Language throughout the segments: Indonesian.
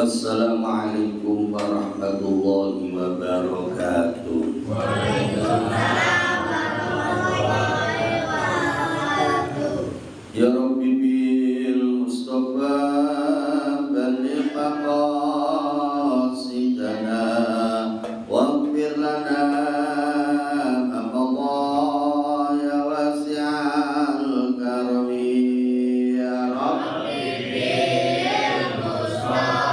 Assalamualaikum warahmatullahi wabarakatuh. Waalaikumsalam warahmatullahi wabarakatuh. Ya Rabbi bil Mustafa balligh maqasidana waghfir lana ma qada ya wasi'al karami ya Rabbi bil Mustafa.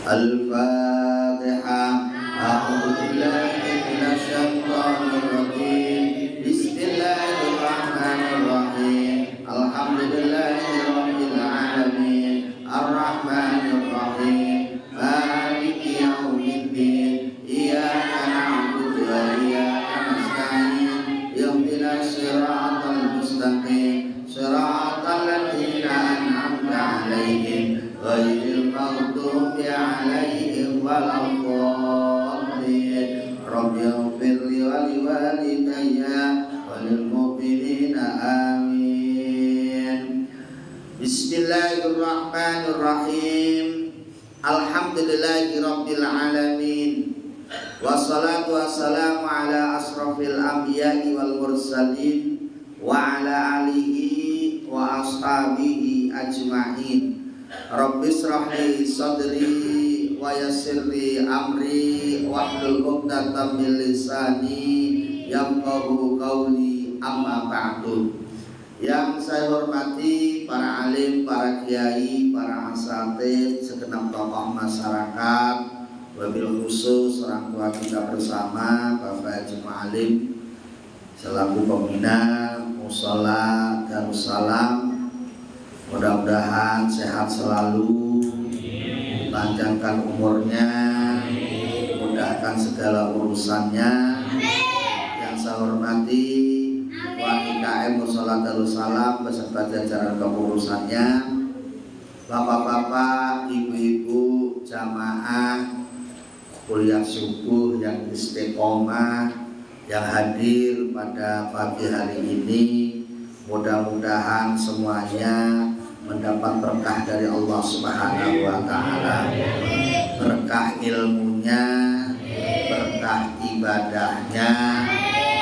Al-Fatiha. A'udzu billahi minasy syaithanir rajim. Bismillahirrahmanirrahim. Alhamdulillahirabbil alamin. Arrahmanir rahim. Maliki yaumiddin. Iyyaka na'budu wa iyyaka nasta'in. Ihdinas siratal mustaqim. Siratal ladzina an'amta 'alaihim ghairil maghdubi 'alaihim waladdallin. Rabbighfirli wa liwalidayya walil mu'minina amin. Bismillahirrahmanirrahim. Alhamdulillahi rabbil alamin. Wassalatu wassalamu ala asrafil anbiya'i wal mursalin wa ala alihi wa ashabihi ajma'in. Rabbi shrah li sadri wa yassir li amri wahlul 'uqdatam min lisani yafqahu qawli, amma ba'du. Yang saya hormati para alim, para kiai, para asatidz, segenap tokoh masyarakat, wabil khusus orang tua kita bersama, Bapak Haji Mu'alim selaku pembina Mushola Darussalam. Mudah-mudahan sehat selalu, panjangkan umurnya, mudahkan segala urusannya. Yang saya hormati KM Mushola Darussalam beserta jajaran kepengurusannya, bapak-bapak, ibu-ibu, jamaah kuliah subuh yang istiqomah yang hadir pada pagi hari ini. Mudah-mudahan semuanya mendapat berkah dari Allah Subhanahu wa Ta'ala, berkah ilmunya, berkah ibadahnya,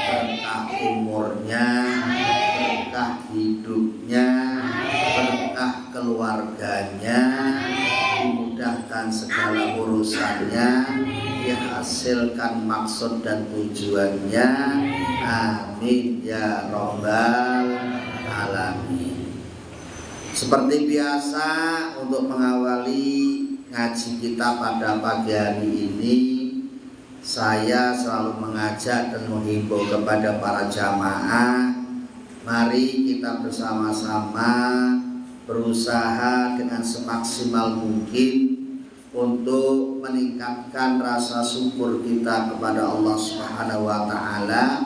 berkah umurnya, berkah hidupnya, berkah keluarganya, dimudahkan segala urusannya, dihasilkan maksud dan tujuannya. Amin ya rabbal alamin. Seperti biasa, untuk mengawali ngaji kita pada pagi hari ini, saya selalu mengajak dan menghimbau kepada para jamaah, mari kita bersama-sama berusaha dengan semaksimal mungkin untuk meningkatkan rasa syukur kita kepada Allah Subhanahu wa taala,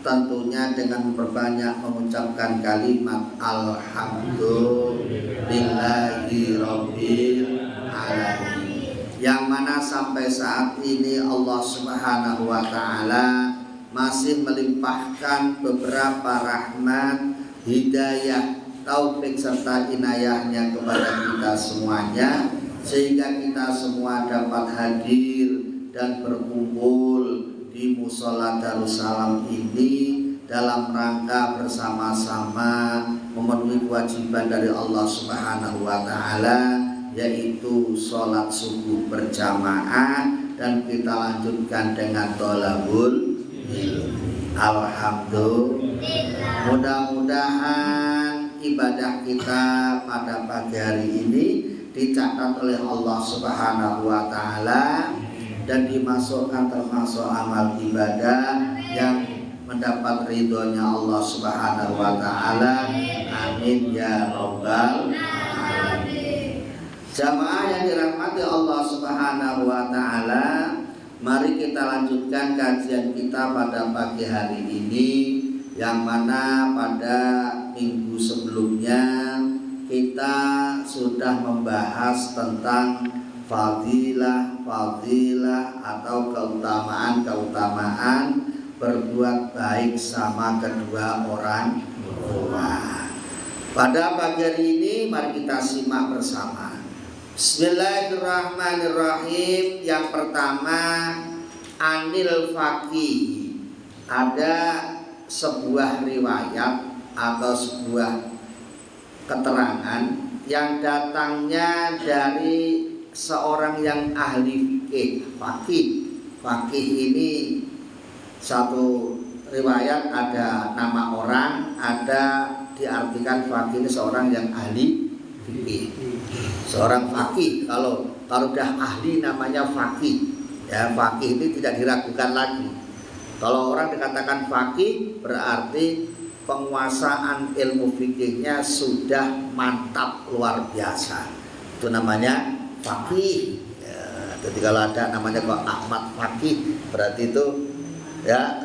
tentunya dengan memperbanyak mengucapkan kalimat alhamdulillahi rabbil alamin, yang mana sampai saat ini Allah Subhanahu wa taala masih melimpahkan beberapa rahmat, hidayah, taufik serta inayahnya kepada kita semuanya, sehingga kita semua dapat hadir dan berkumpul di Mushola Darussalam ini dalam rangka bersama-sama memenuhi kewajiban dari Allah Subhanahu wa taala, yaitu sholat subuh berjamaah, dan kita lanjutkan dengan thalabul ilmi. Alhamdulillah. Mudah-mudahan ibadah kita pada pagi hari ini dicatat oleh Allah Subhanahu wa taala dan dimasukkan termasuk amal ibadah yang mendapat ridhonya Allah Subhanahu wa taala. Amin ya rabbal alamin. Jamaah yang dirahmati Allah Subhanahu wa taala, mari kita lanjutkan kajian kita pada pagi hari ini, yang mana pada minggu sebelumnya kita sudah membahas tentang fadilah atau keutamaan berbuat baik sama kedua orang tua. Pada pagi hari ini mari kita simak bersama. Bismillahirrahmanirrahim. Yang pertama, anil faqih. Ada sebuah riwayat atau sebuah keterangan yang datangnya dari seorang yang ahli fikih, faqih. Faqih ini satu riwayat ada nama orang, ada diartikan faqih ini seorang yang ahli fikih. Seorang faqih, kalau udah ahli namanya faqih. Ya, faqih ini tidak diragukan lagi. Kalau orang dikatakan faqih berarti penguasaan ilmu fikihnya sudah mantap luar biasa. Itu namanya faqih. Ya, jadi kalau ada namanya kok Ahmad Faqih, berarti itu ya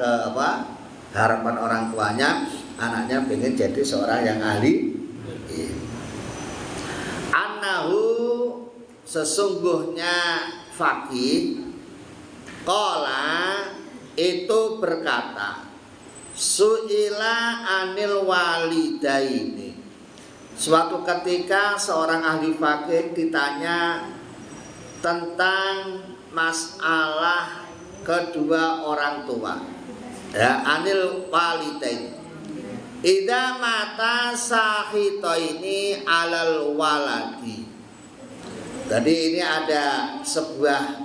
harapan orang tuanya anaknya pengen jadi seorang yang ahli. Annahu, sesungguhnya faqih, qala, itu berkata, su'ila anil walidaini. Suatu ketika seorang ahli fikih ditanya tentang masalah kedua orang tua. Ya, anil walidaini. Idza mata sahitaini alal waladi. Jadi ini ada sebuah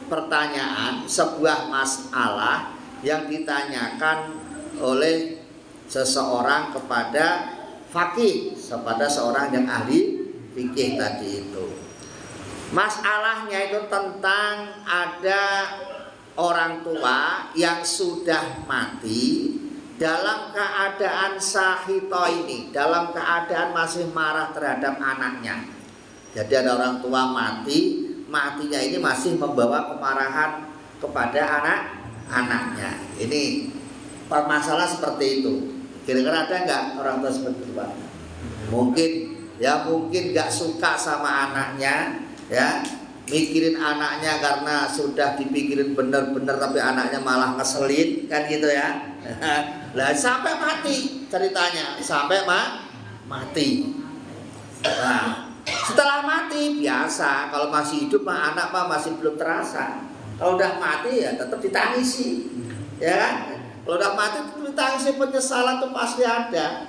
pertanyaan, sebuah masalah yang ditanyakan oleh seseorang kepada faqih, kepada seorang yang ahli fikih tadi itu. Masalahnya itu tentang ada orang tua yang sudah mati dalam keadaan sahito ini, dalam keadaan masih marah terhadap anaknya. Jadi ada orang tua mati, matinya ini masih membawa kemarahan kepada anak-anaknya. Ini masalah seperti itu. Kira-kira ada nggak orang tua seperti itu, Pak? Mungkin nggak suka sama anaknya, ya, mikirin anaknya karena sudah dipikirin bener-bener tapi anaknya malah ngeselin, kan gitu ya. Lah sampai mati ceritanya, sampai mati. Nah, setelah mati biasa, kalau masih hidup anak masih belum terasa. Kalau udah mati ya tetap ditangisi, ya kan? Kalau udah mati tetap ditangisi, penyesalan tuh pasti ada.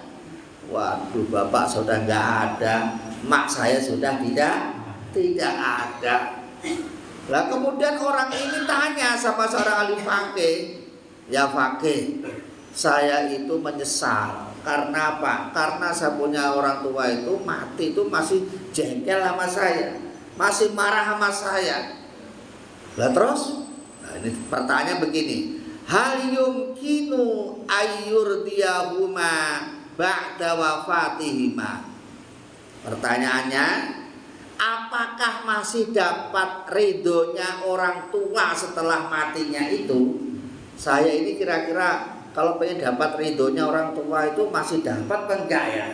Waduh, bapak sudah nggak ada, mak saya sudah tidak ada. Lah kemudian orang ini tanya sama seorang ahli fikih, ya faqih, saya itu menyesal. Karena apa? Karena saya punya orang tua itu mati itu masih jengkel sama saya, masih marah sama saya. Lah terus, nah ini pertanyaan begini, hal yumkinu ayyurdiyahuma ba'da wafatihima. Pertanyaannya, apakah masih dapat ridhonya orang tua setelah matinya itu? Saya ini kira-kira kalau pengen dapat ridhonya orang tua itu masih dapat kan enggak ya?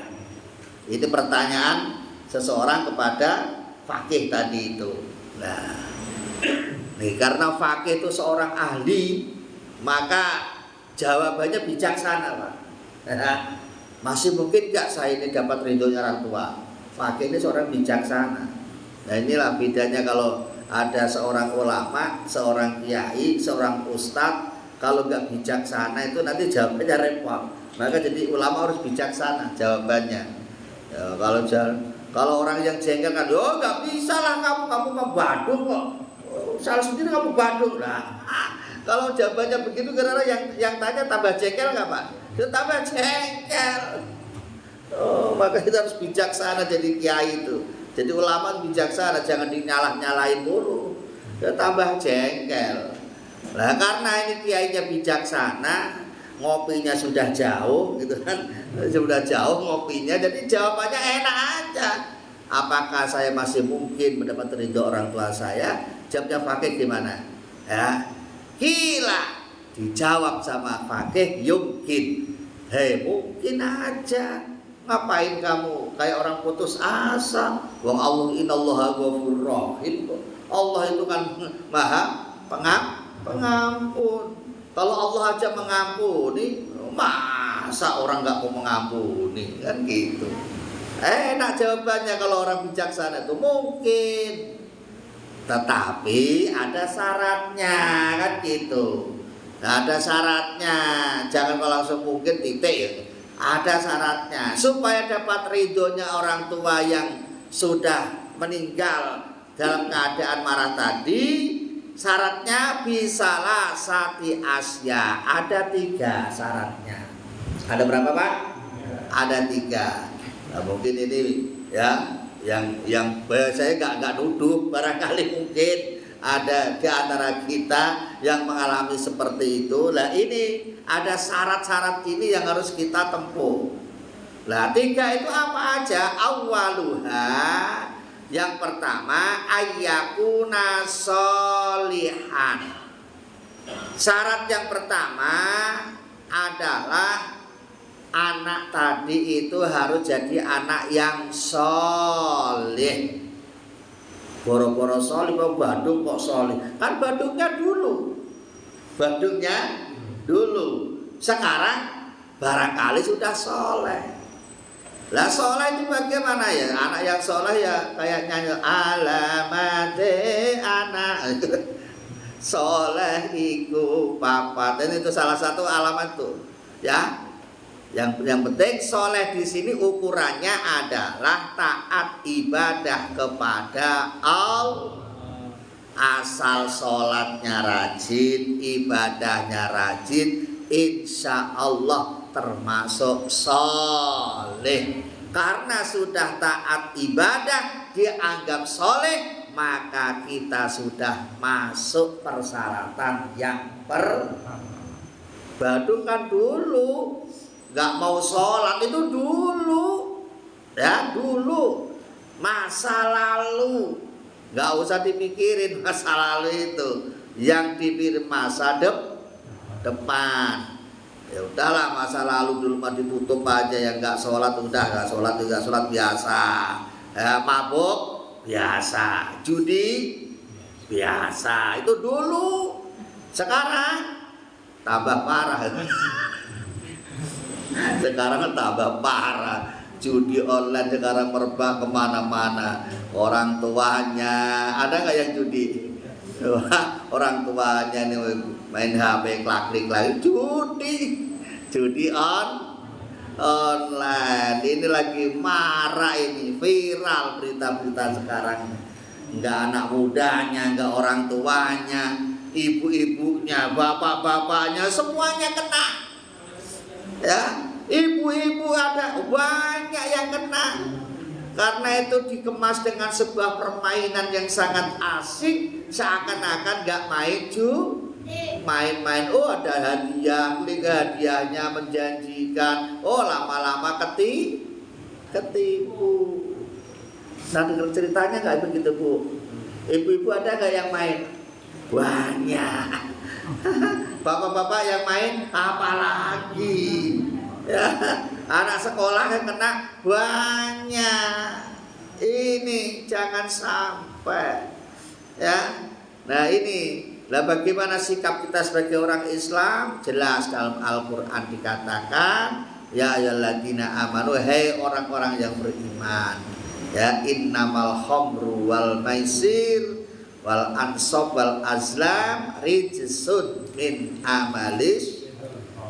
Itu pertanyaan seseorang kepada fakih tadi itu. Nah, nih, karena fakih itu seorang ahli, maka jawabannya bijaksana, Pak. Masih mungkin enggak saya ini dapat ridhonya orang tua? Fakih ini seorang bijaksana. Nah, inilah bedanya kalau ada seorang ulama, seorang kiai, seorang ustadz, kalau nggak bijaksana itu nanti jawabannya repot. Maka jadi ulama harus bijaksana jawabannya. Ya, kalau orang yang jengkel kan, oh nggak bisa lah kamu Badung kok. Oh, salah sendiri kamu Badung lah. Kalau jawabannya begitu, karena yang tanya tambah jengkel nggak Pak? Dia tambah jengkel. Oh, maka kita harus bijaksana jadi kiai itu. Jadi ulama bijaksana, jangan dinyalah-nyalain mulu. Dia tambah jengkel. Nah, karena ini kiainya bijaksana, ngopinya sudah jauh gitu kan. Sudah jauh ngopinya, jadi jawabannya enak aja. Apakah saya masih mungkin mendapat ridho orang tua saya? Jawabnya fakih gimana? Ya, gila. Dijawab sama fakih, yumkin. Hei, mungkin aja. Ngapain kamu kayak orang putus asa? Wong Allah innallaha ghafurur rahim. Allah itu kan maha pengampun. Kalau Allah aja mengampuni, masa orang nggak mau mengampuni? Kan gitu. Enak jawabannya kalau orang bijaksana itu mungkin. Tetapi ada syaratnya, kan gitu. Nah, ada syaratnya. Jangan kalau langsung mungkin titik ya. Ada syaratnya supaya dapat ridhonya orang tua yang sudah meninggal dalam keadaan marah tadi. Syaratnya bisalah sati asya. Ada 3 syaratnya. Ada berapa Pak? Ada 3. Nah, mungkin ini ya yang saya nggak nuduh, barangkali mungkin ada di antara kita yang mengalami seperti itu. Nah, ini ada syarat-syarat ini yang harus kita tempuh. Nah, 3 itu apa aja? Awaluha, yang pertama ayyakuna sholihan. Syarat yang pertama adalah anak tadi itu harus jadi anak yang sholih. Boro-boro sholih kok Badung kok sholih? Kan Badungnya dulu. Sekarang barangkali sudah sholeh. Lah sholeh itu bagaimana ya? Anak yang sholeh ya kayak nyanyi alamate anak. Sholeh iku papat. Dan itu salah satu alamat tuh. Ya. Yang penting soleh di sini ukurannya adalah taat ibadah kepada Allah. Asal sholatnya rajin, ibadahnya rajin, insya Allah termasuk soleh. Karena sudah taat ibadah dianggap soleh, maka kita sudah masuk persyaratan yang pertama. Badung kan dulu nggak mau sholat itu dulu, ya dulu, masa lalu, nggak usah dipikirin masa lalu itu, yang dipikirin masa depan. Ya udahlah, masa lalu dulu mah ditutup aja, yang nggak sholat udah nggak sholat biasa, ya, mabuk biasa, judi biasa, itu dulu. Sekarang tambah parah. Sekarang tambah parah, judi online sekarang merebak kemana-mana. Orang tuanya ada nggak yang judi? Orang tuanya nih main HP klik lagi, judi online. Ini lagi marah, ini viral berita-berita sekarang. Nggak anak mudanya, nggak orang tuanya, ibu-ibunya, bapak-bapaknya, semuanya kena. Ya, ibu-ibu ada banyak yang kena. Karena itu dikemas dengan sebuah permainan yang sangat asik, seakan-akan nggak main. Oh, ada hadiah, klik hadiahnya menjanjikan. Oh, lama-lama ketipu. Nah, dengar ceritanya nggak begitu Bu? Ibu-ibu ada nggak yang main? Banyak. Bapak-bapak yang main apalagi? Ya, anak sekolah yang kena banyak. Ini jangan sampai. Ya, nah ini. Nah, bagaimana sikap kita sebagai orang Islam? Jelas dalam Al-Quran dikatakan, ya ayyuhalladzina amanu, hei orang-orang yang beriman, ya innamal khamru wal maisir wal ansab wal azlam rijsun min amalis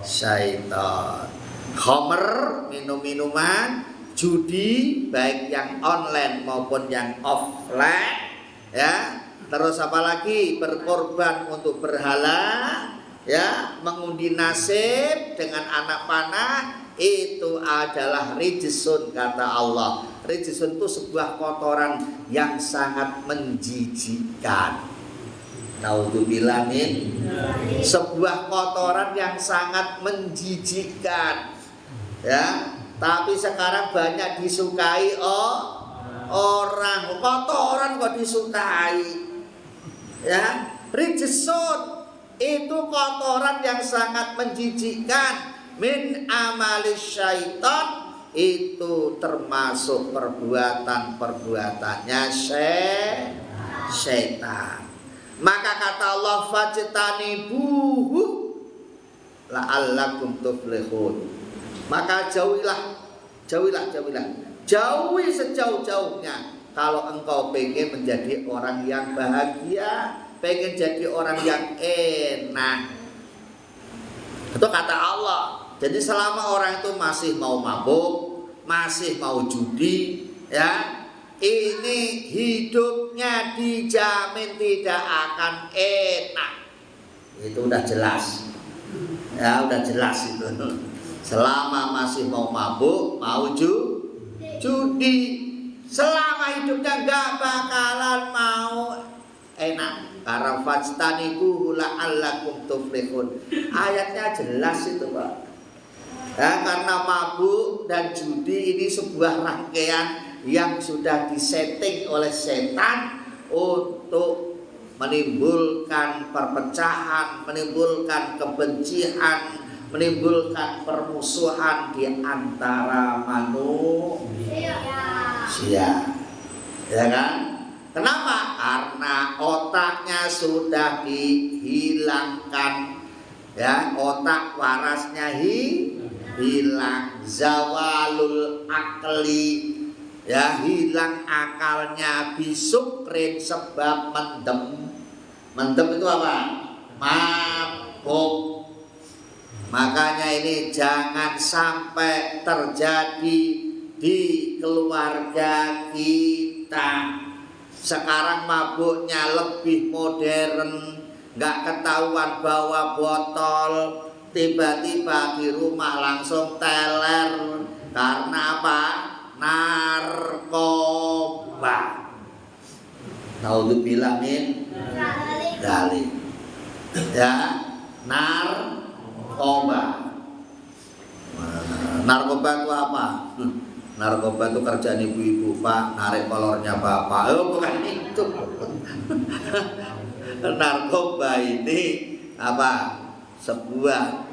syaitan. Khamr, minum-minuman, judi baik yang online maupun yang offline, ya. Terus apa lagi? Berkorban untuk berhala, ya, mengundi nasib dengan anak panah, itu adalah rijsun kata Allah. Rijsun itu sebuah kotoran yang sangat menjijikkan. Naudzubillah min. Sebuah kotoran yang sangat menjijikkan. Ya, tapi sekarang banyak disukai orang. Kotoran kok disukai. Ya, rijsun itu kotoran yang sangat menjijikkan. Min amalis syaitan, itu termasuk perbuatannya syaitan. Maka kata Allah, fajtanibuhu la'allakum tuflihun. Maka jauhi sejauh-jauhnya kalau engkau pengen menjadi orang yang bahagia, pengen jadi orang yang enak. Itu kata Allah. Jadi selama orang itu masih mau mabuk, masih mau judi, ya, ini hidupnya dijamin tidak akan enak. Itu udah jelas. Ya, udah jelas itu. Selama masih mau mabuk, mau judi, selama hidupnya gak bakalan mau enak. Karena fajtanibuhu la'allakum tuflihun. Ayatnya jelas itu Pak. Ya, karena mabuk dan judi ini sebuah rangkaian yang sudah disetting oleh setan untuk menimbulkan perpecahan, menimbulkan kebencian, menimbulkan permusuhan di antara manusia. Ya kan? Kenapa? Karena otaknya sudah dihilangkan. Ya, otak warasnya hilang, zawalul akli, ya, hilang akalnya, bisukrin sebab mendem. Mendem itu apa? Mabuk. Makanya ini jangan sampai terjadi di keluarga kita. Sekarang mabuknya lebih modern, nggak ketahuan bawa botol, tiba-tiba di rumah langsung teler. Karena apa? Narkoba. Naudzubillah min dzalik. Ya, narkoba. Narkoba itu apa? Narkoba itu kerjaan ibu-ibu Pak, narik kolornya bapak. Oh, bukan itu. Narkoba ini apa? Sebuah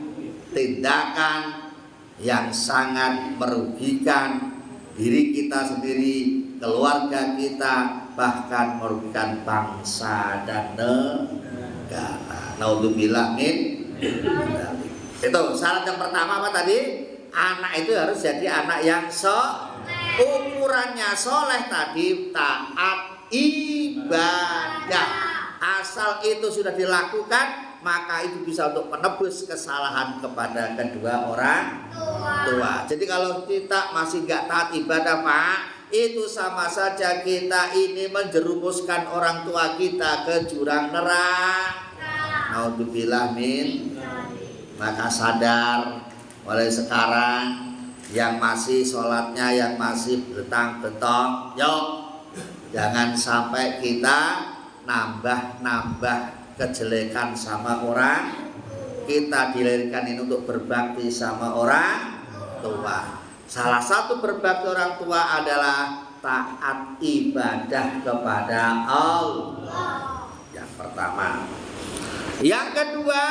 tindakan yang sangat merugikan diri kita sendiri, keluarga kita, bahkan merugikan bangsa dan negara. Naudzubillah min dzalik. Itu syarat yang pertama apa tadi? Anak itu harus jadi anak yang ukurannya soleh tadi, taat ibadah. Asal itu sudah dilakukan, maka itu bisa untuk menebus kesalahan kepada kedua orang tua. Jadi kalau kita masih gak taat ibadah Pak, itu sama saja kita ini menjerumuskan orang tua kita ke jurang neraka. Naudzubillah min. Maka sadar mulai sekarang, yang masih sholatnya, yang masih betang-betong, yuk, jangan sampai kita nambah kejelekan sama orang. Kita dilahirkan ini untuk berbakti sama orang tua. Salah satu berbakti orang tua adalah taat ibadah kepada Allah. Yang pertama. Yang kedua,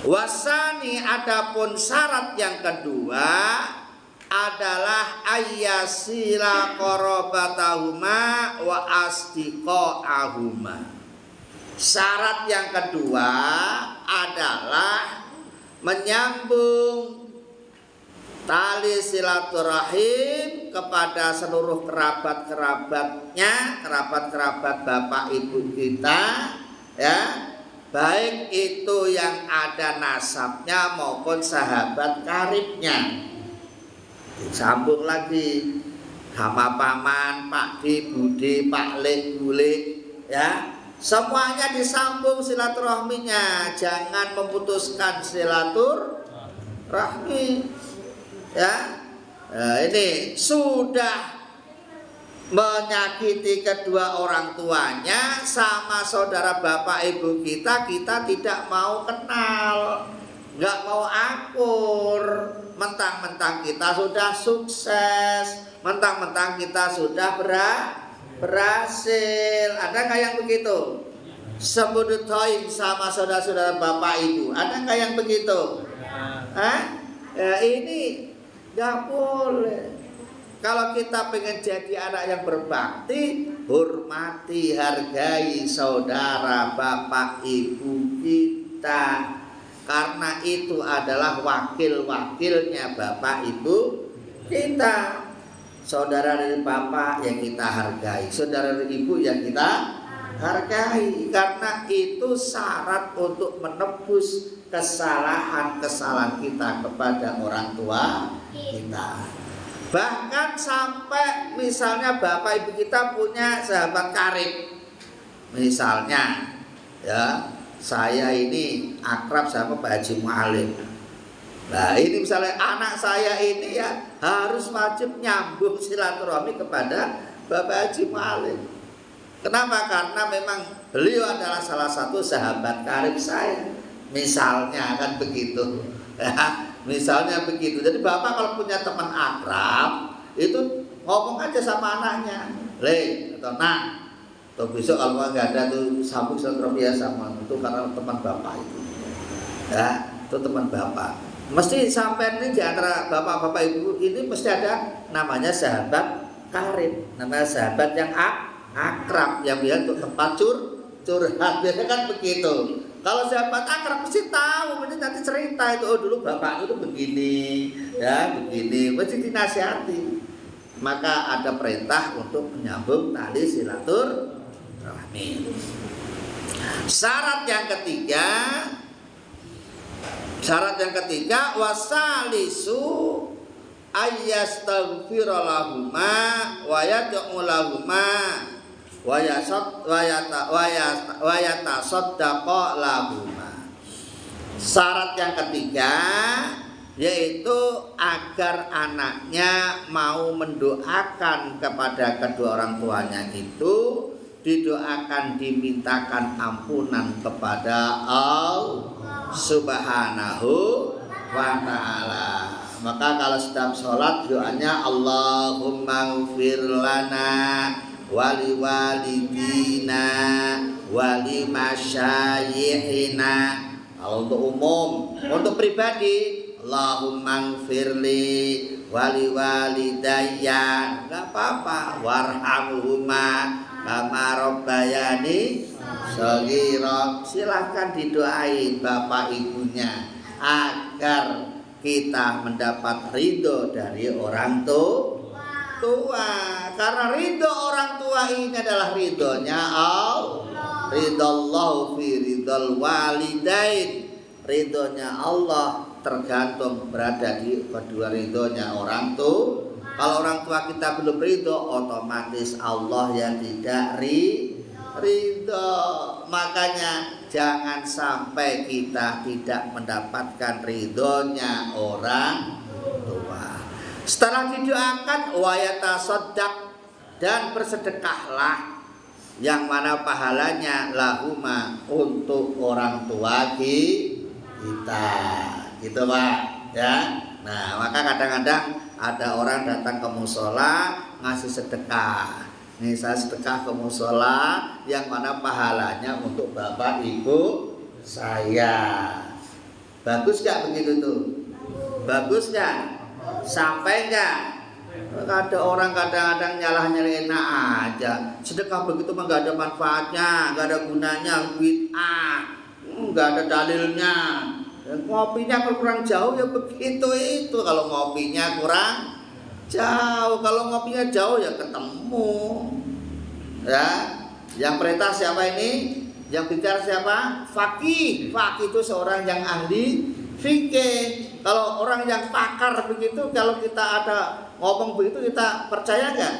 wasani, adapun syarat yang kedua adalah ayyasila qarabatahuma wa asdiqahuma. Syarat yang kedua adalah menyambung tali silaturahim kepada seluruh kerabat-kerabatnya, kerabat-kerabat bapak ibu kita, ya, baik itu yang ada nasabnya maupun sahabat karibnya. Disambung lagi sama paman, pak di, budi, pak lek, bule, ya. Semuanya disambung silaturahminya, jangan memutuskan silaturahmi. Ya, ini sudah menyakiti kedua orang tuanya sama saudara bapak ibu kita tidak mau kenal, nggak mau akur. Mentang-mentang kita sudah sukses, mentang-mentang kita sudah berhasil. Ada nggak yang begitu? Sebut toing sama saudara-saudara bapak ibu. Ada nggak yang begitu? Hah? Ya, ini nggak boleh. Kalau kita pengen jadi anak yang berbakti, hormati, hargai saudara bapak ibu kita, karena itu adalah wakil-wakilnya bapak ibu kita. Saudara dari bapak yang kita hargai, saudara dari ibu yang kita hargai, karena itu syarat untuk menebus kesalahan-kesalahan kita kepada orang tua kita. Bahkan sampai misalnya bapak ibu kita punya sahabat karib, misalnya, ya, saya ini akrab sama Pak Haji Mualim. Nah, ini misalnya anak saya ini ya harus wajib nyambung silaturahmi kepada Bapak Haji Mualim. Kenapa? Karena memang beliau adalah salah satu sahabat karib saya. Misalnya kan begitu. Ya, misalnya begitu. Jadi bapak kalau punya teman akrab itu ngomong aja sama anaknya, Le atau Nak, tuh besok kalau nggak ada tuh sambung silaturahmi ya sama itu karena teman bapak itu. Ya, itu teman bapak. Mesti sampai ini di antara bapak-bapak ibu ini mesti ada namanya sahabat karib, namanya sahabat yang akrab, yang biar untuk tempat curhat, biasanya kan begitu. Kalau sahabat akrab mesti tahu, mesti nanti cerita itu, oh dulu bapak itu begini, ya begini, mesti dinasihati. Maka ada perintah untuk menyambung tali silaturahmi. Syarat yang ketiga, wasalisu ayyastaghfira lahuma wa yad'u lahuma wa yatasaddaqa lahuma. Syarat yang ketiga yaitu agar anaknya mau mendoakan kepada kedua orang tuanya itu, didoakan, dimintakan ampunan kepada Allah Subhanahu wa ta'ala. Maka kalau sedang sholat doanya Allahumma ighfir lana wali walidina wali masyayikhina. Kalau untuk umum, untuk pribadi Allahumma ighfirli wali walidayya, enggak apa-apa, warhamhuma kama rabbayani shaghira. Silahkan didoain bapak ibunya agar kita mendapat ridho dari orang tua. Karena ridho orang tua ini adalah ridhonya Allah. Ridallahu fi ridal walidain. Ridhonya Allah tergantung berada di kedua ridhonya orang tua. Kalau orang tua kita belum ridho, otomatis Allah yang tidak ridho. Makanya jangan sampai kita tidak mendapatkan ridhonya orang tua. Setelah didoakan, wayatasaddaq, dan bersedekahlah, yang mana pahalanya lahuma untuk orang tua kita, gitu Pak, ya. Nah, maka kadang-kadang ada orang datang ke musola ngasih sedekah. Nih saya sedekah ke musola yang mana pahalanya untuk bapak ibu saya. Bagus gak begitu tuh? Bagus gak? Sampai gak? Ada orang kadang-kadang nyalah-nyalahin aja. Sedekah begitu mah gak ada manfaatnya, gak ada gunanya, bid'ah, gak ada dalilnya. Ngopinya kurang jauh ya begitu itu. Kalau ngopinya kurang jauh, kalau ngopinya jauh ya ketemu. Ya, yang perintah siapa ini? Yang bicara siapa? Faqih. Faqih itu seorang yang ahli fikih. Kalau orang yang pakar begitu, kalau kita ada ngomong begitu kita percaya nggak?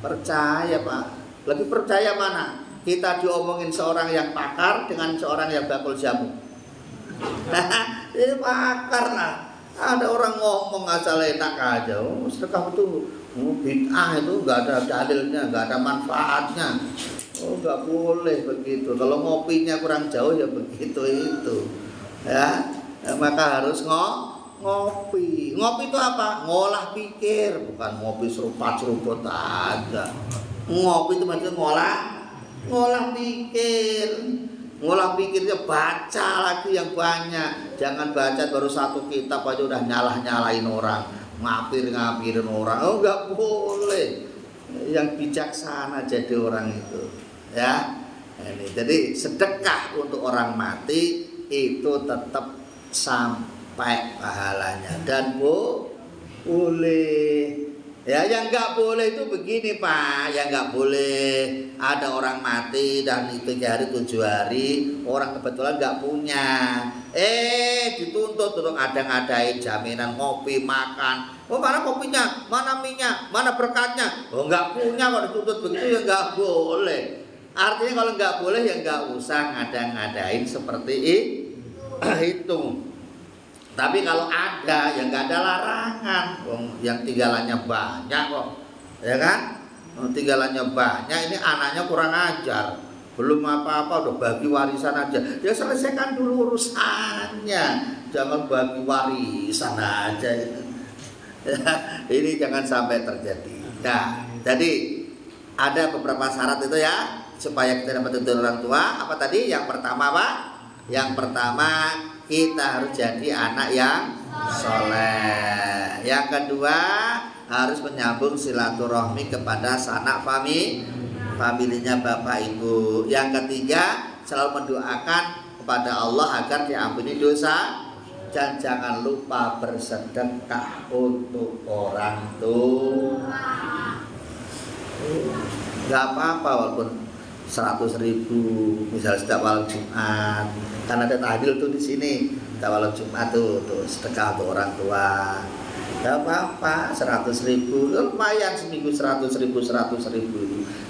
Percaya Pak. Lebih percaya mana? Kita diomongin seorang yang pakar dengan seorang yang bakul jamu. Ini pakar lah. Ada orang ngomong asal enak aja. Sedekah itu bid'ah, itu nggak ada dalilnya, nggak ada manfaatnya. Nggak boleh begitu. Kalau ngopinya kurang jauh ya begitu itu. Ya, maka harus ngopi. Ngopi itu apa? Ngolah pikir, bukan ngopi seruput-seruput aja. Ngopi itu maksudnya ngolah pikir. Ngolah pikirnya baca lagi yang banyak. Jangan baca baru satu kitab aja udah nyalah-nyalain orang, ngapir-ngapirin orang. Nggak boleh. Yang bijaksana jadi orang itu. Ya. Ini jadi sedekah untuk orang mati itu tetap sampai pahalanya dan boleh. Ya, yang nggak boleh itu begini Pak, yang nggak boleh ada orang mati dan itu 3 hari 7 hari orang kebetulan nggak punya, dituntut untuk ngadain jaminan ngopi makan. Oh mana kopinya, mana minyak, mana berkatnya? Oh nggak punya kok dituntut begitu ya nggak boleh. Artinya kalau nggak boleh ya nggak usah ngadain seperti itu. Tapi kalau ada, ya nggak ada larangan. Yang tinggalannya banyak kok, ya kan? Tinggalannya banyak, ini anaknya kurang ajar, belum apa-apa udah bagi warisan aja. Ya selesaikan dulu urusannya, jangan bagi warisan aja. Ini jangan sampai terjadi. Nah, jadi ada beberapa syarat itu ya supaya kita dapat tuntunan orang tua. Apa tadi? Yang pertama Pak? Yang pertama kita harus jadi anak yang soleh. Yang kedua harus menyambung silaturahmi kepada sanak familinya bapak ibu. Yang ketiga selalu mendoakan kepada Allah agar diampuni dosa. Dan jangan lupa bersedekah untuk orang tua. Gak apa-apa walaupun 100.000 misalnya setiap malam Jumat, kan ada tahlil tuh di sini setiap malam Jumat tuh sedekah untuk orang tua. Gak apa-apa, 100.000 lumayan seminggu 100.000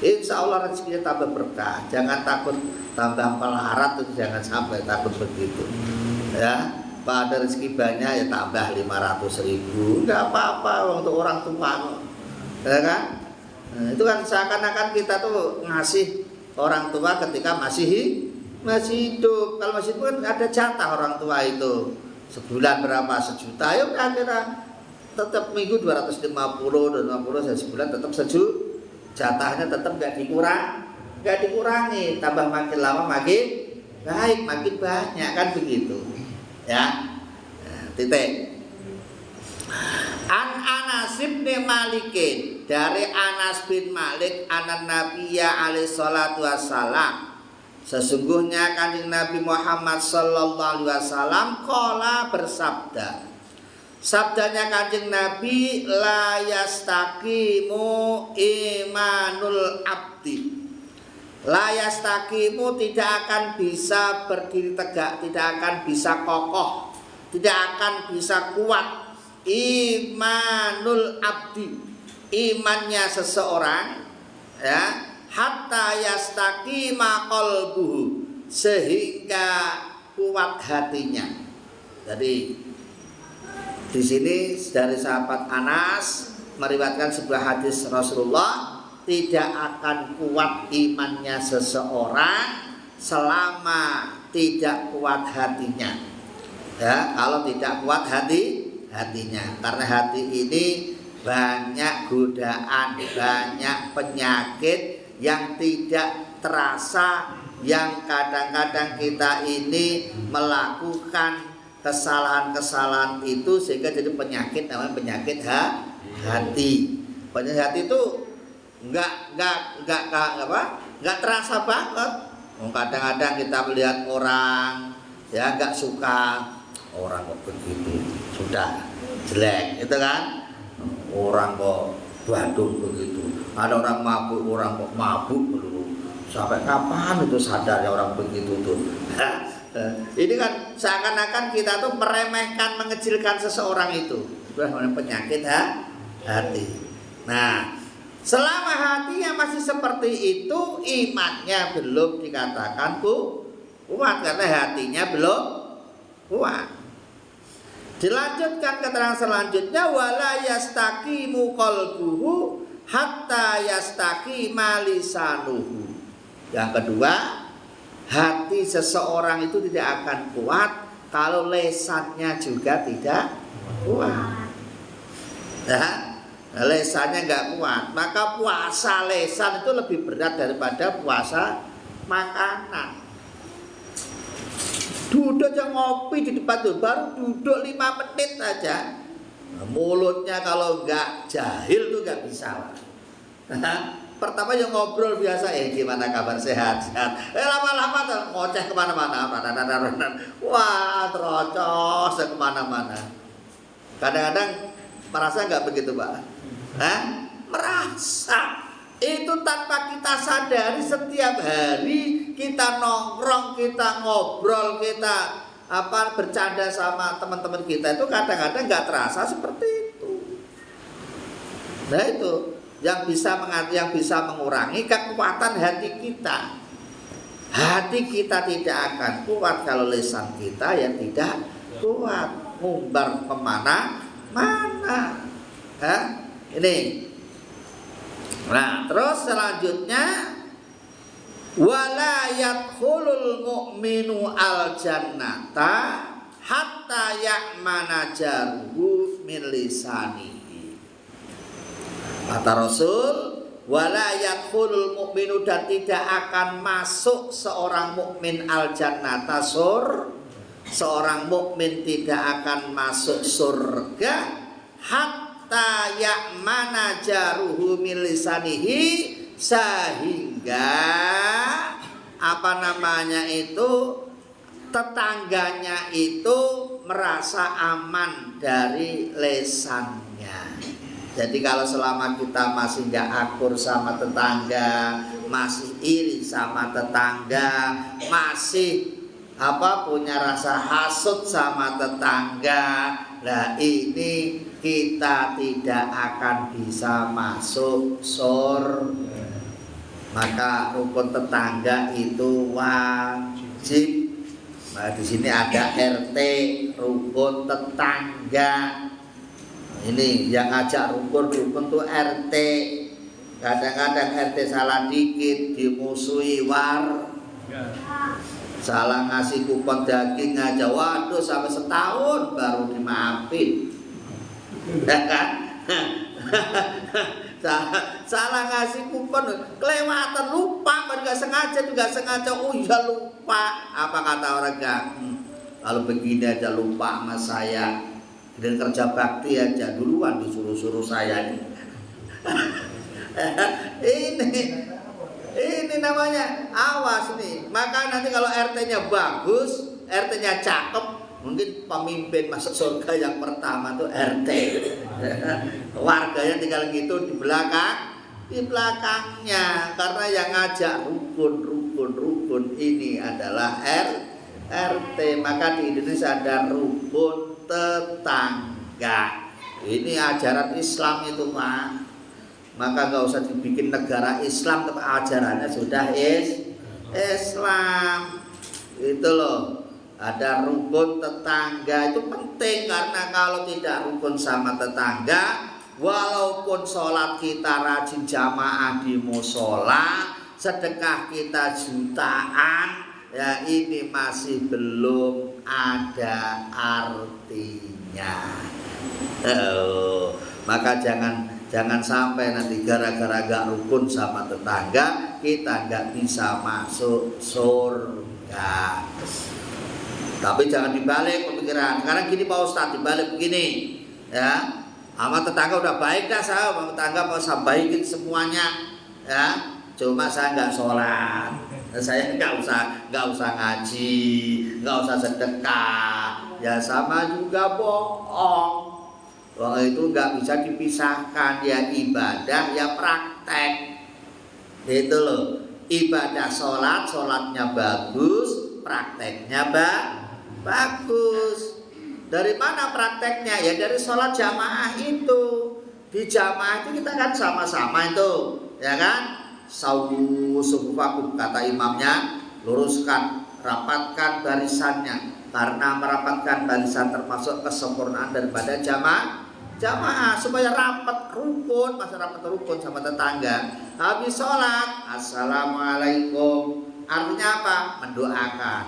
Insya Allah rezekinya tambah berkah. Jangan takut tambah melarat tuh, jangan sampai takut begitu. Ya, pada rezeki banyak ya tambah 500.000, gak apa-apa untuk orang tua, ya kan? Nah, itu kan seakan-akan kita tuh ngasih orang tua ketika masih hidup. Kalau masih hidup kan ada jatah orang tua itu. Sebulan berapa? 1 juta. Ya udah kira tetap minggu 250 sebulan tetap jatahnya tetap nggak dikurangi. Tambah makin lama makin baik, makin banyak kan begitu. Ya. Nah, titik. An Anas bin Malikin, dari Anas bin Malik anan Nabiya alaihi salatu wassalam, sesungguhnya kanjeng Nabi Muhammad sallallahu alaihi wasallam qala bersabda. Sabdanya kanjeng Nabi, la yastaqimu imanul abdi. La yastaqimu tidak akan bisa berdiri tegak, tidak akan bisa kokoh, tidak akan bisa kuat imanul abdi, imannya seseorang, ya, hatta yastaqima qalbuhu, sehingga kuat hatinya. Jadi di sini dari sahabat Anas meriwayatkan sebuah hadis Rasulullah, tidak akan kuat imannya seseorang selama tidak kuat hatinya. Ya, kalau tidak kuat hatinya, karena hati ini banyak godaan, banyak penyakit yang tidak terasa, yang kadang-kadang kita ini melakukan kesalahan-kesalahan itu sehingga jadi penyakit, namanya penyakit hati. Penyakit hati itu nggak terasa banget. Kadang-kadang kita melihat orang ya nggak suka, orang kok begitu, sudah jelek, itu kan? Orang kok badung begitu, ada orang mabuk, orang kok mabuk dulu. Sampai kapan itu sadarnya orang begitu tuh? Ini kan seakan-akan kita tuh meremehkan, mengecilkan seseorang itu. Itu penyakit hati. Nah, selama hatinya masih seperti itu, imannya belum dikatakan kuat karena hatinya belum kuat. Dilanjutkan keterangan selanjutnya, wala yastaqimu qalbuhu hatta yastaqima lisanuhu. Yang kedua, hati seseorang itu tidak akan kuat kalau lesannya juga tidak kuat. Nah, lesannya nggak kuat, maka puasa lesan itu lebih berat daripada puasa makanan. Duduk aja ngopi di depan tuh, baru duduk 5 menit aja, mulutnya kalau nggak jahil tuh nggak bisa. Pertama yang ngobrol biasa, gimana kabar, sehat. Lama-lama tuh ngoceh kemana-mana, wah terocos kemana-mana. Kadang-kadang merasa nggak begitu Pak? Merasa. Itu tanpa kita sadari, setiap hari kita nongkrong, kita ngobrol, kita bercanda sama teman-teman kita itu kadang-kadang nggak terasa seperti itu. Nah itu yang bisa mengurangi kekuatan hati kita. Hati kita tidak akan kuat kalau lisan kita yang tidak kuat, ngumbar kemana-mana. Ini. Nah, terus selanjutnya, wala yadkhulul mu'minu al jannata hatta ya'mana jaruhu min lisanihi. Kata Rasul, wala yadkhulul mu'minu, dan tidak akan masuk seorang mukmin al jannata seorang mukmin tidak akan masuk surga hatta ya'mana jaruhu min lisanihi, sehingga tetangganya itu merasa aman dari lesannya. Jadi kalau selama kita masih nggak akur sama tetangga, masih iri sama tetangga, masih punya rasa hasut sama tetangga, nah ini kita tidak akan bisa masuk surga. Maka rukun tetangga itu wajib. Nah, di sini ada RT, rukun tetangga. Ini yang ngajak rukun tuh RT. Kadang-kadang RT salah dikit dimusuhi salah ngasih kupon daging aja, waduh sampai setahun baru dimaafin. Salah ngasih kupon, kelewatan, lupa, nggak sengaja, oh ya lupa. Apa kata orang kalau begini aja lupa sama saya, dan kerja bakti aja duluan disuruh saya nih. Ini namanya awas nih. Maka nanti kalau RT-nya bagus, RT-nya cakep, mungkin pemimpin masuk surga yang pertama tuh RT. Warganya tinggal gitu di belakangnya, karena yang ngajak rukun ini adalah RT. Maka di Indonesia ada rukun tetangga. Ini ajaran Islam itu Pak. Maka gak usah dibikin negara Islam, tapi ajarannya sudah Islam. Itu loh. Ada rukun tetangga, itu penting, karena kalau tidak rukun sama tetangga, walaupun sholat kita rajin jamaah di musola, sedekah kita jutaan, ya ini masih belum ada artinya. Maka jangan sampai nanti gara-gara gak rukun sama tetangga kita gak bisa masuk surga. Tapi jangan dibalik pemikiran. Sekarang gini Pak Ustadz, dibalik begini, ya. Sama tetangga udah baik dah saya, sama tetangga mau saya baikin semuanya, ya. Cuma saya nggak sholat, saya nggak usah ngaji, nggak usah sedekah, ya sama juga bohong. Wong itu nggak bisa dipisahkan, ya ibadah ya praktek, itu loh. Ibadah sholatnya bagus, prakteknya bagus. Dari mana prakteknya? Ya dari sholat jamaah itu. Di jamaah itu kita kan sama-sama itu, ya kan? Sawu sufufakum, kata imamnya, luruskan, rapatkan barisannya. Karena merapatkan barisan termasuk kesempurnaan daripada jamaah supaya rapat rukun, masa rapat rukun sama tetangga. Habis sholat, assalamualaikum, artinya apa? Mendoakan,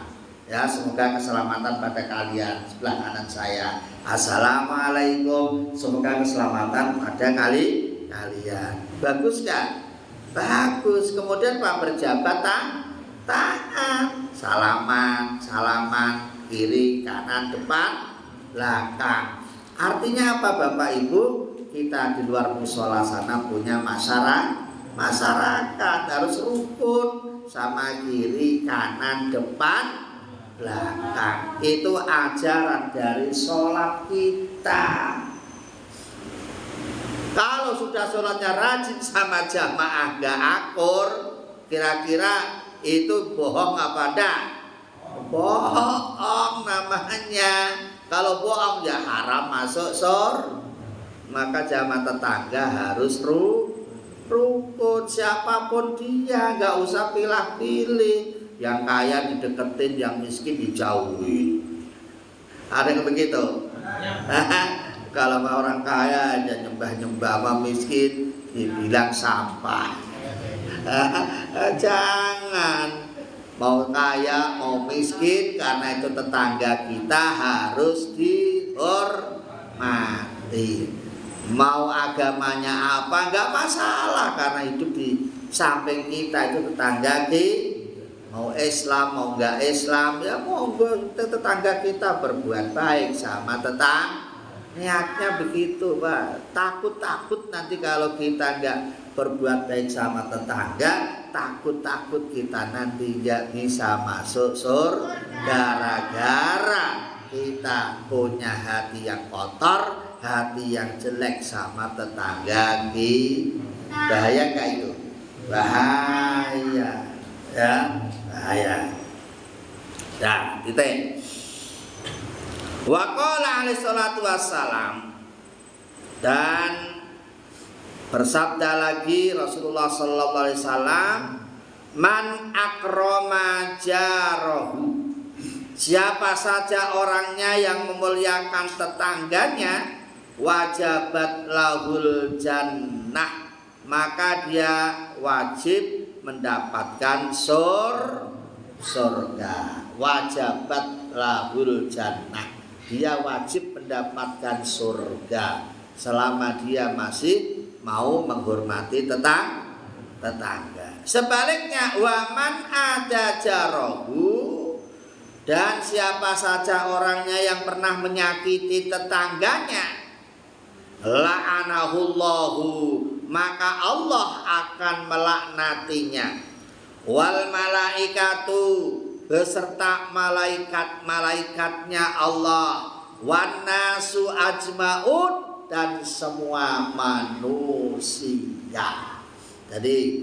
ya semoga keselamatan pada kalian. Sebelah kanan saya, assalamualaikum, semoga keselamatan pada kalian. Bagus kan? Bagus. Kemudian Pak berjabat tangan, salaman, kiri, kanan, depan, belakang. Artinya apa Bapak Ibu? Kita di luar musola sana punya masyarakat harus rukun sama kiri, kanan, depan, belakang. Itu ajaran dari sholat kita. Kalau sudah sholatnya rajin sama jamaah gak akur, kira-kira itu bohong apa enggak? Bohong namanya. Kalau bohong ya haram masuk surga. Maka jamaah tetangga harus rukun, siapapun dia, nggak usah pilih-pilih. Yang kaya dideketin, yang miskin dijauhi. Ada yang begitu? Kalau orang kaya aja nyembah-nyembah, sama miskin dibilang sampah. Jangan. Mau kaya, mau miskin, karena itu tetangga kita harus dihormati. Mau agamanya apa, nggak masalah, karena hidup di samping kita itu tetangga kita. Mau Islam, mau nggak Islam, ya mau tetangga kita berbuat baik sama tetangga. Niatnya begitu Pak. Takut nanti kalau kita nggak berbuat baik sama tetangga, takut kita nanti nggak bisa masuk surga gara-gara kita punya hati yang kotor, hati yang jelek sama tetangga kita. Bahaya nggak itu? Bahaya, ya bahaya. Dan titik. Wa qala alaihi salatu wassalam, dan bersabda lagi Rasulullah sallallahu alaihi wasallam, man akrama jarahu, siapa saja orangnya yang memuliakan tetangganya, wajabat lahul jannah, maka dia wajib mendapatkan surga. Wajabat lahul jannah, dia wajib mendapatkan surga selama dia masih mau menghormati tetangga. Sebaliknya, waman ada jarahu, dan siapa saja orangnya yang pernah menyakiti tetangganya, la'anahullahu, maka Allah akan melaknatinya, wal malaikatu, beserta malaikat-malaikatnya Allah, wan nasu ajmaun, dan semua manusia. Jadi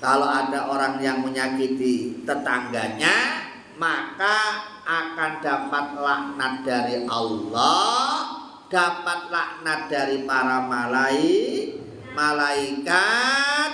kalau ada orang yang menyakiti tetangganya, maka akan dapat laknat dari Allah, dapat laknat dari para malaikat.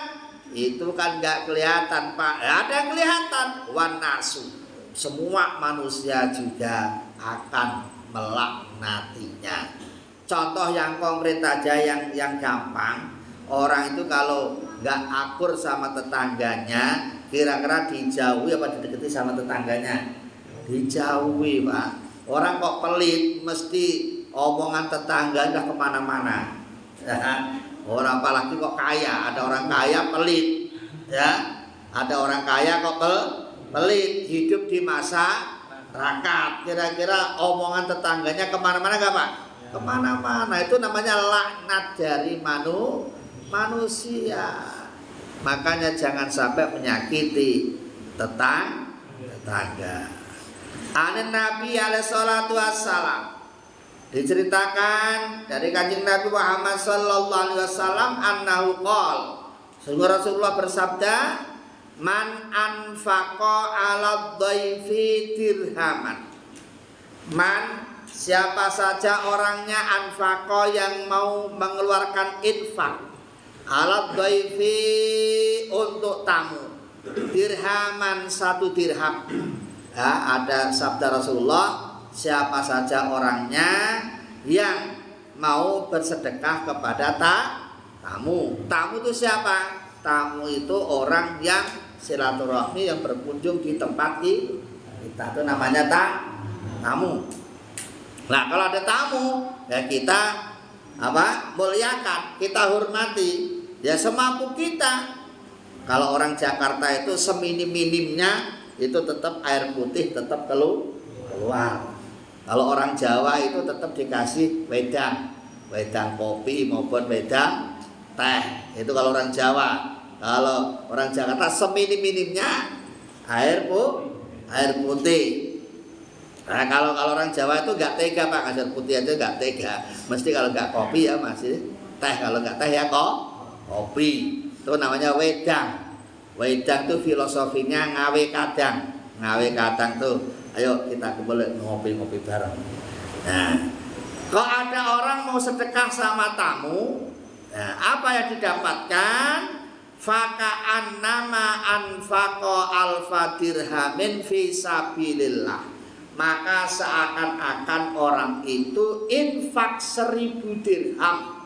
Itu kan nggak kelihatan Pak, ada yang kelihatan. Wan nasu, semua manusia juga akan melaknatinya. Contoh yang konkret aja, yang gampang. Orang itu kalau nggak akur sama tetangganya, kira-kira dijauhi apa didekati sama tetangganya? Dijauhi Pak. Orang kok pelit, mesti omongan tetangga udah kemana-mana. Orang apalagi kok kaya, ada orang kaya pelit, ya, ada orang kaya kok pelit, hidup di masyarakat. Kira-kira omongan tetangganya kemana-mana gak Pak? Kemana-mana. Itu namanya laknat dari manusia. Makanya jangan sampai menyakiti tetangga. Anin Nabi alaihi salatu wassalam, diceritakan dari Kanjeng Nabi Muhammad sallallahu alaihi wasallam annahu qol, sungguh Rasulullah bersabda, man anfaqa 'ala dhaifi dirhaman. Man, siapa saja orangnya anfaqa yang mau mengeluarkan infak, 'ala dhaifi untuk tamu, dirhaman 1 dirham. Ya, ada sabda Rasulullah, siapa saja orangnya yang mau bersedekah kepada tamu. Tamu itu siapa? Tamu itu orang yang silaturahmi, yang berkunjung di tempat kita, itu namanya tamu. Nah, kalau ada tamu, ya kita muliakan, kita hormati, ya semampu kita. Kalau orang Jakarta itu seminim-minimnya itu tetap air putih tetap keluar. Kalau orang Jawa itu tetap dikasih wedang kopi maupun wedang teh. Itu kalau orang Jawa. Kalau orang Jakarta seminim-minimnya air putih. Nah, kalau orang Jawa itu nggak tega Pak, air putih aja nggak tega. Mesti kalau nggak kopi ya masih teh, kalau nggak teh ya kopi. Itu namanya wedang. Wedang itu filosofinya ngawe kadang tuh. Ayo kita boleh ngopi-ngopi bareng. Nah, kalau ada orang mau sedekah sama tamu, nah, apa yang didapatkan? Faka'an nama anfaqa alfa dirhamin fi sabilillah. Maka seakan-akan orang itu infak 1000 dirham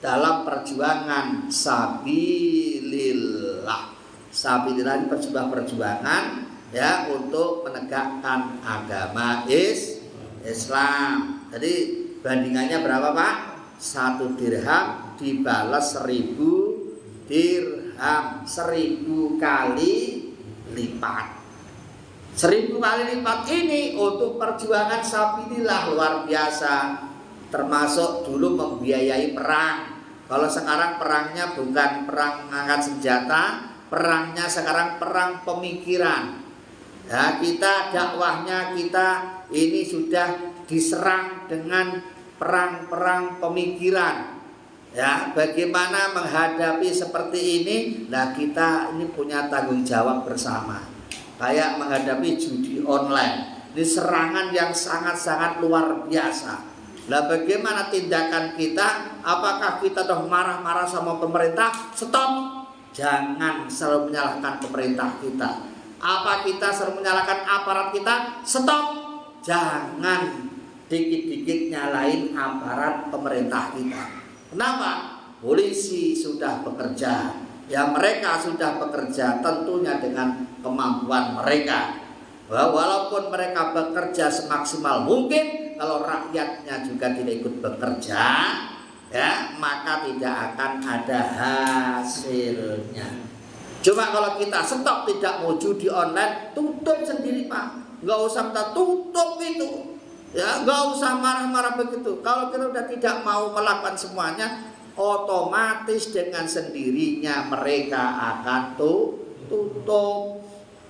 dalam perjuangan sabilillah. Sabilillah ini perjuangan ya untuk menegakkan agama Islam. Jadi bandingannya berapa Pak? 1 dirham dibalas 1000 dirham, 1000 kali lipat. 1000 kali lipat ini untuk perjuangan sabilillah, luar biasa. Termasuk dulu membiayai perang. Kalau sekarang perangnya bukan perang angkat senjata, perangnya sekarang perang pemikiran. Ya, kita dakwahnya kita ini sudah diserang dengan perang-perang pemikiran. Ya, bagaimana menghadapi seperti ini? Nah, kita ini punya tanggung jawab bersama. Kayak menghadapi judi online. Ini serangan yang sangat-sangat luar biasa. Nah, bagaimana tindakan kita? Apakah kita dah marah-marah sama pemerintah? Stop. Jangan selalu menyalahkan pemerintah kita. Apa kita selalu menyalahkan aparat kita? Stop. Jangan dikit-dikit nyalain aparat pemerintah kita. Kenapa? Polisi sudah bekerja. Ya, mereka sudah bekerja tentunya dengan kemampuan mereka. Walaupun mereka bekerja semaksimal mungkin, kalau rakyatnya juga tidak ikut bekerja, ya, maka tidak akan ada hasilnya. Cuma kalau kita stop, tidak mau judi online, tutup sendiri Pak. Nggak usah minta tutup itu, ya, nggak usah marah-marah begitu. Kalau kita udah tidak mau melakukan semuanya, otomatis dengan sendirinya mereka akan tutup.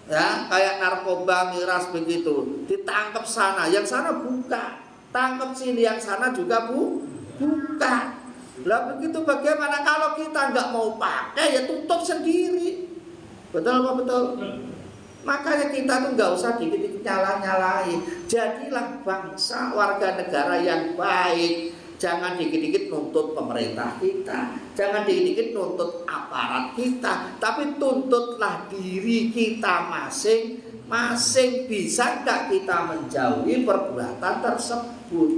Ya, kayak narkoba miras begitu, ditangkap sana, yang sana buka, tangkap sini, yang sana juga buka. Lah begitu bagaimana kalau kita nggak mau pakai, ya tutup sendiri. Betul apa betul? Makanya kita tuh nggak usah dikit-dikit nyalain. Jadilah bangsa warga negara yang baik. Jangan dikit-dikit nuntut pemerintah kita, jangan dikit-dikit nuntut aparat kita, tapi tuntutlah diri kita masing-masing. Bisa nggak kita menjauhi perbuatan tersebut?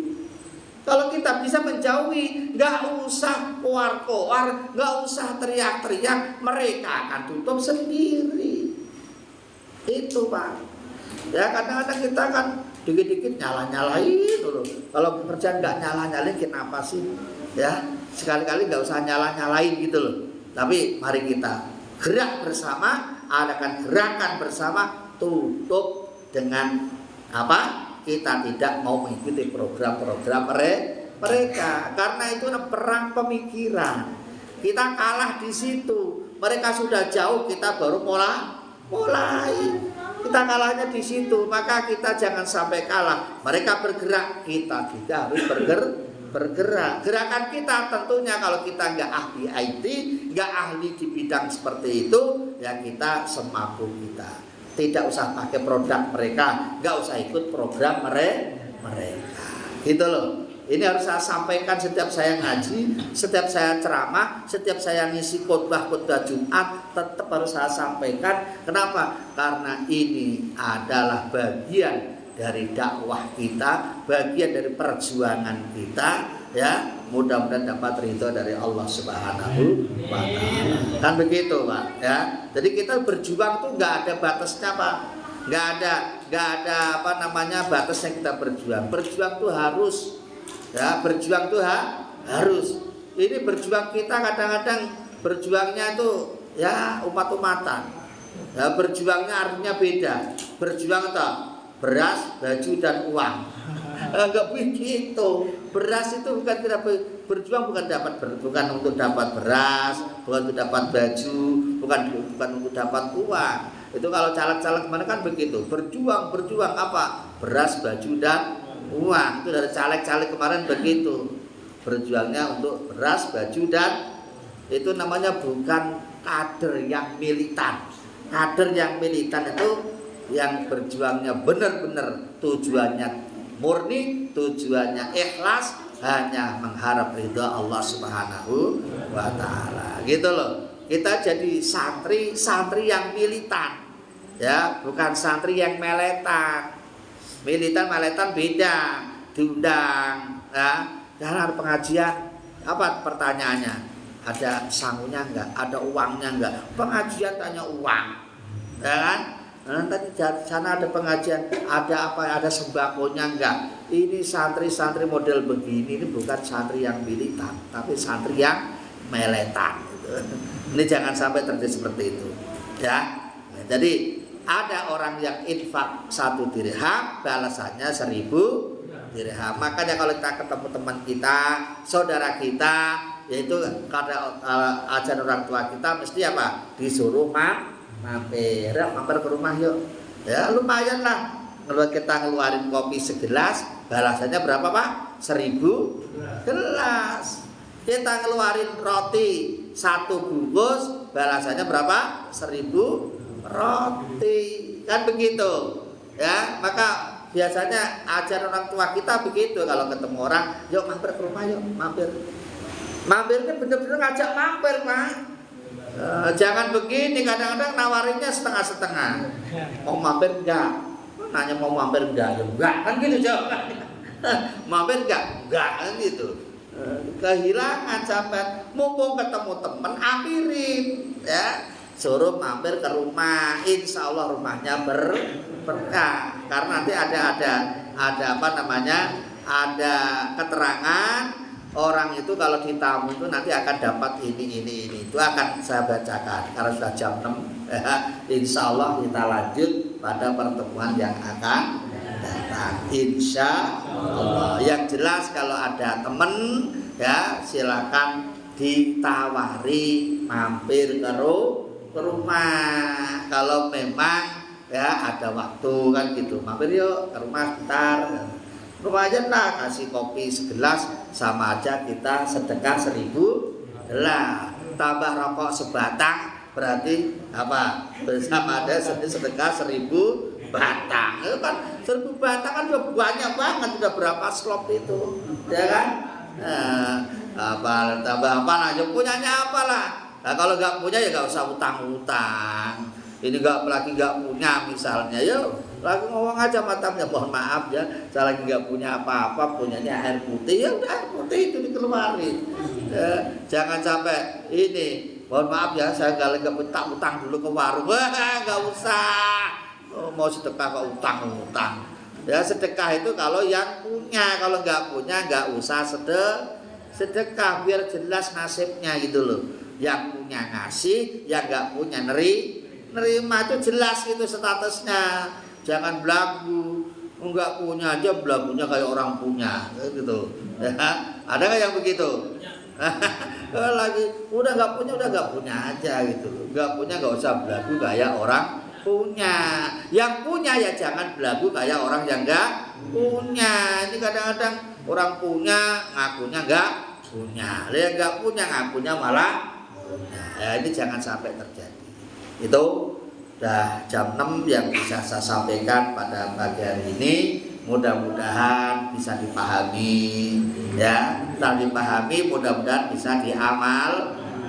Kalau kita bisa menjauhi, nggak usah koar-koar, nggak usah teriak-teriak, mereka akan tutup sendiri. Itu Pak. Ya, kadang-kadang kita kan dikit-dikit nyala-nyalain dulu. Kalau pekerjaan nggak nyala-nyalain, kenapa sih? Ya, sekali-kali nggak usah nyalain gitu loh. Tapi mari kita gerak bersama, adakan gerakan bersama, tutup dengan apa? Kita tidak mau mengikuti program-program mereka, karena itu perang pemikiran. Kita kalah di situ. Mereka sudah jauh, kita baru mulai. Kita kalahnya di situ, maka kita jangan sampai kalah. Mereka bergerak, kita juga harus bergerak. Gerakan kita tentunya kalau kita nggak ahli IT, nggak ahli di bidang seperti itu, ya kita semampu kita. Tidak usah pakai produk mereka, nggak usah ikut program mereka. Gitu loh. Ini harus saya sampaikan setiap saya ngaji, setiap saya ceramah, setiap saya ngisi khotbah Jumat, tetap harus saya sampaikan. Kenapa? Karena ini adalah bagian dari dakwah kita, bagian dari perjuangan kita, ya. Mudah-mudahan dapat ridho dari Allah Subhanahu wa Ta'ala. Kan begitu, Pak, ya. Jadi kita berjuang tuh nggak ada batasnya, Pak. Nggak ada apa namanya batasnya kita berjuang. Berjuang tuh harus, ya, berjuang tuh harus. Ini berjuang kita kadang-kadang berjuangnya itu ya umat-umatan. Ya, berjuangnya artinya beda. Berjuang tak beras, baju dan uang. Enggak begitu. Beras itu bukan tidak berjuang, bukan untuk dapat beras, bukan untuk dapat baju, bukan untuk dapat uang. Itu kalau caleg-caleg kemana kan begitu. Berjuang apa? Beras, baju dan uang. Itu dari caleg-caleg kemarin begitu. Berjuangnya untuk beras, baju dan itu namanya bukan kader yang militan. Kader yang militan itu yang berjuangnya benar-benar tujuannya murni, tujuannya ikhlas, hanya mengharap ridha Allah Subhanahu wa Ta'ala. Gitu loh. Kita jadi santri yang militan. Ya, bukan santri yang meletan. Meletan beda. Diundang, ya. Dalam pengajian apa pertanyaannya? Ada sangunya enggak? Ada uangnya enggak? Pengajian tanya uang. Ya kan? Nanti di sana ada pengajian, ada apa? Ada sembakonya enggak? Ini santri-santri model begini, ini bukan santri yang militan, tapi santri yang meletan. Gitu. Ini jangan sampai terjadi seperti itu, ya. Nah, jadi ada orang yang infak 1 dirham, balasannya 1000 dirham. Makanya kalau kita ketemu teman kita, saudara kita, yaitu karena ajaran orang tua kita, mesti apa? Disuruh mampir ke rumah yuk, ya lumayan lah. Kalau kita ngeluarin kopi segelas, balasannya berapa, Pak? 1000 gelas. Kita ngeluarin roti 1 bungkus, balasannya berapa? 1000 roti. Kan begitu, ya. Maka biasanya ajaran orang tua kita begitu. Kalau ketemu orang, yuk mampir ke rumah yuk, mampir kan bener-bener ngajak mampir, Pak. Jangan begini, kadang-kadang nawarinnya setengah-setengah. Mau mampir enggak? Nanya mau mampir enggak? Enggak, kan gitu jawabannya. Mampir enggak? Enggak, kan gitu. Kehilangan sampai mumpung ketemu temen, ampirin, ya. Suruh mampir ke rumah, insya Allah rumahnya berkah. Karena nanti ada apa namanya? Ada keterangan. Orang itu kalau ditamu itu nanti akan dapat ini itu akan saya bacakan karena sudah jam 6 ya. Insya Allah kita lanjut pada pertemuan yang akan datang, insya Allah. Yang jelas kalau ada temen ya silakan ditawari mampir ke rumah kalau memang ya ada waktu kan gitu, mampir yuk ke rumah sebentar. Lumayan lah, kasih kopi segelas sama aja kita sedekah 1000 gelas. Tambah rokok sebatang berarti apa? Bersama ada sedekah 1000 batang. Itu kan 1000 batang kan udah banyak banget, udah berapa slop itu, ya kan? Apa tambah apa aja punyanya apalah. Nah kalau nggak punya ya nggak usah utang-utang. Ini lagi nggak punya misalnya, yuk lagi ngomong aja matanya, mohon maaf ya, saya lagi nggak punya apa-apa, punyanya air putih, ya udah air putih itu dikeluarin. Ya, jangan sampai ini, mohon maaf ya, saya nggak utang dulu ke warung, wah nggak usah, mau sedekah kok utang. Ya sedekah itu kalau yang punya, kalau nggak punya nggak usah sedekah. sedekah biar jelas nasibnya gitu loh. Yang punya ngasih, yang nggak punya nerima itu jelas itu statusnya. Jangan belagu, nggak punya aja belagunya kayak orang punya gitu. Ya, ada nggak yang begitu? Lagi udah nggak punya aja gitu. Nggak punya nggak usah belagu kayak orang punya. Yang punya ya jangan belagu kayak orang yang nggak punya. Ini kadang-kadang orang punya ngakunya nggak punya, yang nggak punya ngakunya malah punya. Ya ini jangan sampai terjadi. Itu udah jam 6 yang bisa saya sampaikan pada pagi hari ini. Mudah-mudahan bisa dipahami ya, setelah dipahami mudah-mudahan bisa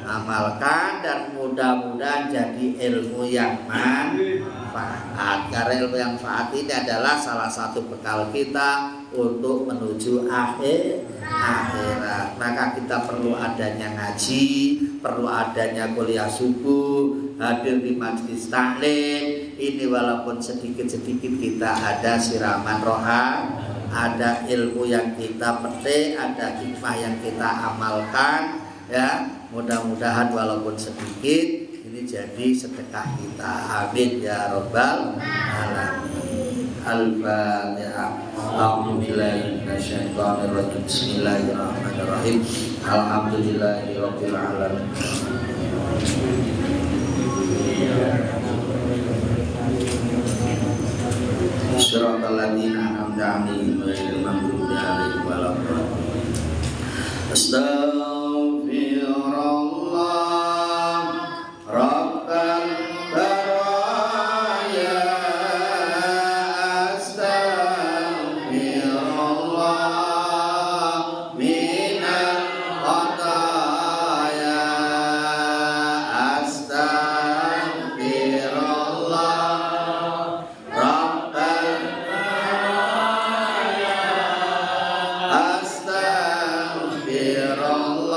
amalkan dan mudah-mudahan jadi ilmu yang manfaat. Karena ilmu yang manfaat ini adalah salah satu bekal kita untuk menuju akhirat. Maka kita perlu adanya ngaji, perlu adanya kuliah subuh, hadir di majelis taklim. Ini walaupun sedikit-sedikit kita ada siraman rohani, ada ilmu yang kita petik, ada hikmah yang kita amalkan ya. Mudah-mudahan walaupun sedikit ini jadi sedekah kita. Amin ya rabbal alamin. Al-Fatihah. A'udzubillahi minasyaitonirrajim. Bismillahirrahmanirrahim. Alhamdulillahirabbil alamin. Shiratal ladzina an'amta 'alaihim ghairil maghdubi 'alaihim waladdallin. Astaghfirullah Rabbal baraya. Astaghfirullah minal khataya. Astaghfirullah Rabbal baraya. Astaghfirullah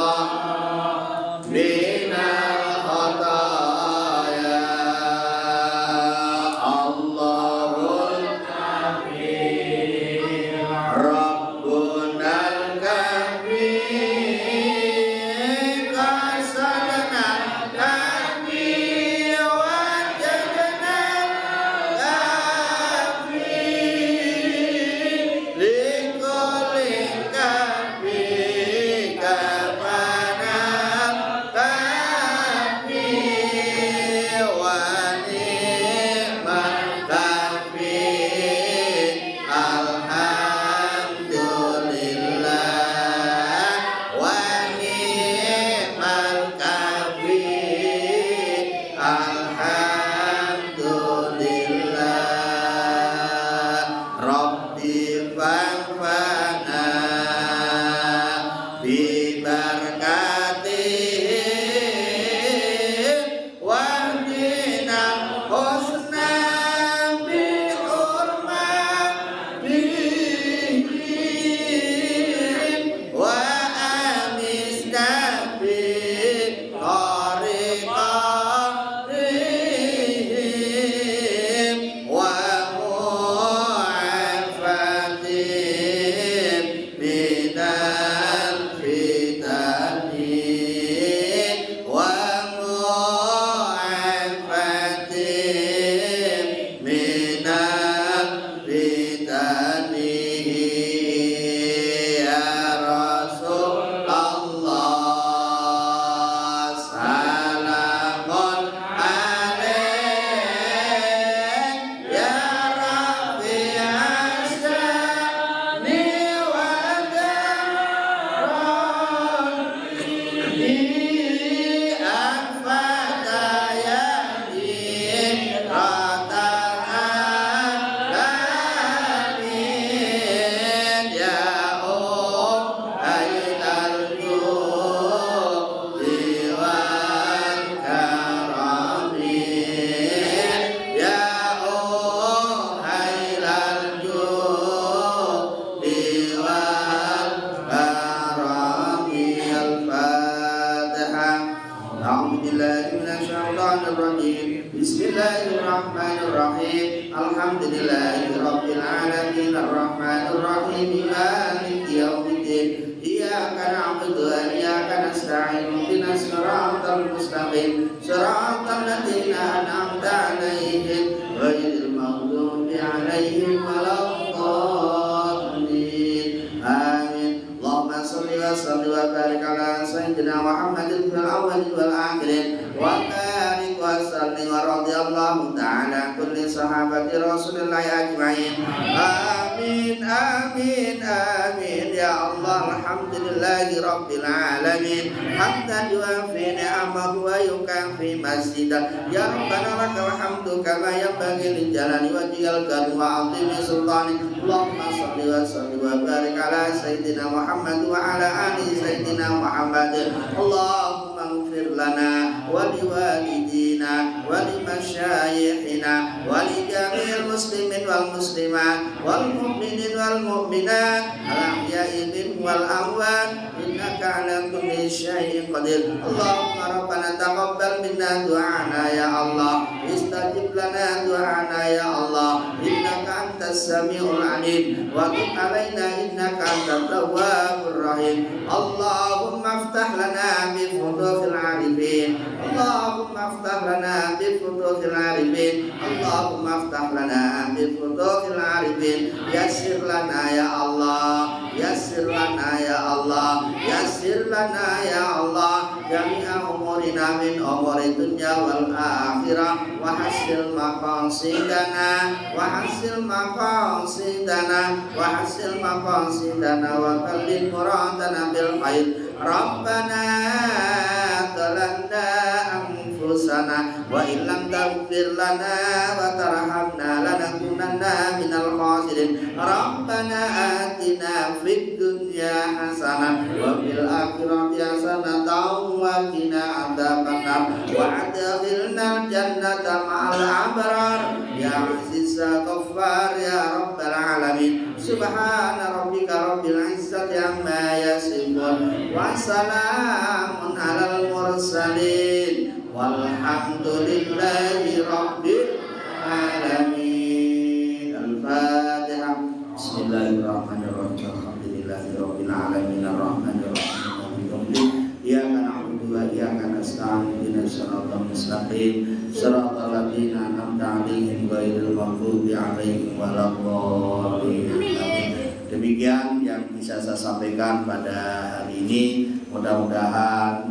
Alhamdulillahi rabbil alamin arrahmanir rahim maliki yaumiddin iyyaka na'budu wa iyyaka nasta'in ihdinas siratal mustaqim siratal ladzina an'amta 'alaihim ghairil maghdubi 'alaihim waladdallin amin. Allahumma shalli wa sallim wa barik ala sayyidina Muhammadin fil awwalin wal akhirin wa barik wa sallim wa radhiyallahu ta'ala kulli sahabati Rasulillah ajma'in. Amin amin amin ya Allah. Alhamdulillahi rabbil alamin hamdan yuafi ni'amahu wa yukafi masjidah ya Rabbana lakal hamdu kama yanbaghi li jalali wajhikal karim wa 'azimi sultanik. Allahumma shalli wa sallim wa barik ala sayyidina Muhammad wa ala ali sayyidina Muhammad. Allahumma ighfir lana wa liwalidina wa limasyayikhina wa li jami'il muslimin wal muslimat wal mu'minin wal mu'minat al ahya'i minhum wal amwat innaka ala kulli syai'in qadir. Allahumma rabbana taqabbal minna du'ana ya Allah istajib lana du'ana ya Allah innaka antas sami'ul alim wa tub alaina innaka antat tawwabur rahim. Allahumma iftah lana bi futuhil arifin Allahumma iftah lana bi futuhil arifin Allahumma iftah lana bi futuhil arifin yassir lana ya Allah yassir lana ya Allah yassir lana ya Allah jami'a umurina min umuri dunya wal akhirah wa hasil maqasidana wa hasil maqasidana wa hasil maqasidana wa kallil muradana bil khair. Rabbana zalamna anfusana wa illam taghfir lana wa tarhamna lanakunanna minal khasirin. Rabbana atina fid dunya hasanah wa fil akhirati hasanah wa qina adzabannar wa adkhilna jannata ma'al abrar ya aziz ya ghaffar ya rabbal alamin. Subhana rabbika rabbil izzati amma yasifun wa salamun alal mursalin walhamdulillahi rabbil alamin. Al-Fatihah. Bismillahirrahmanirrahim. Alhamdulillahi rabbil alamin arrahmanir rahim maliki yaumiddin iyyaka na'budu wa iyyaka nasta'in ihdinas siratal mustaqim siratal ladzina an'amta 'alaihim ghairil maghdubi 'alaihim waladdallin. Demikian yang bisa saya sampaikan pada hari ini. Mudah-mudahan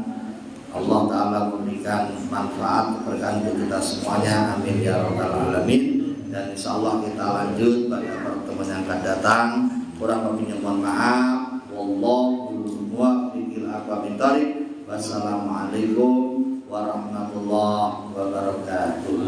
Allah Ta'ala memberikan manfaat keberkahan untuk kita semuanya. Amin ya rabbal alamin. Dan insya Allah kita lanjut pada pertemuan yang akan datang. Kurang lebihnya mohon maaf. Wallahu muwaffiq ila aqwamit thoriq. Wassalamualaikum warahmatullahi wabarakatuh.